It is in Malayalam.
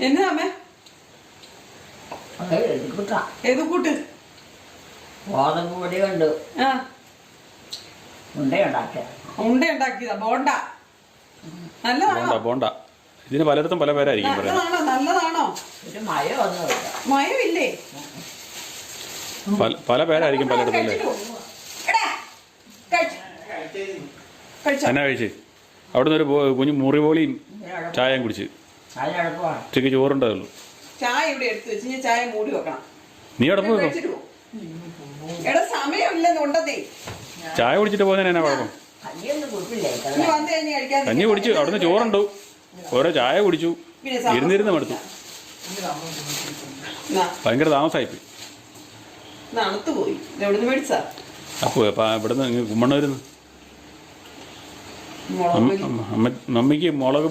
എന്നാ അമ്മേ? ഏത് കൂട്ട്? ഗോതമ്പ് പൊടി കൊണ്ട് ആ ഉണ്ടയുണ്ടാക്കിയതാ. ബോണ്ട. നല്ലതാണോ? ബോണ്ട. ഇതിന് പലയിടത്തും പല പേരായിരിക്കും പറയുന്നത്. നല്ലതാണോ? ഒരു മയമൊന്നുമില്ല. മയമില്ലേ? പല പേരായിരിക്കും പലയിടത്തും അല്ലേ? എന്നാ കഴിച്ച് അവിടുന്ന് ഒരു കുഞ്ഞു മുറിവോളിയും ചായയും കുടിച്ച് അതിനെളുപ്പമാണ്. ഉച്ചയ്ക്ക് ചോറുണ്ടേ ഉള്ളൂ. ചായ ഇവിടെ എടുത്ത് വെച്ച് ഞാൻ ചായ മൂടി വെക്കണം. നീ അടപ്പ് വെക്കും. എടാ സമയമില്ലെന്ന് ഉണ്ടതേ. ചായ കുടിച്ചിട്ട് പോകുന്നതിന് എന്നാ കുഴപ്പം? കഞ്ഞിയൊന്നും കുടിപ്പില്ലേ? നീ വന്നു കഴിഞ്ഞ് കഴിക്കാൻ. കഞ്ഞി കുടിച്ചു, അവിടുന്ന് ചോറുണ്ടു, ഓരോ ചായ കുടിച്ചു, ഇരുന്നിരുന്ന് മടുത്തു. ഭയങ്കര താമസമായിപ്പോയി. തണുത്തു പോയി. എവിടുന്ന് മേടിച്ചാ? അപ്പോൾ ഇവിടുന്ന് കുമ്മണ്ണൂരുന്ന് മമ്മിക്ക് മുളക്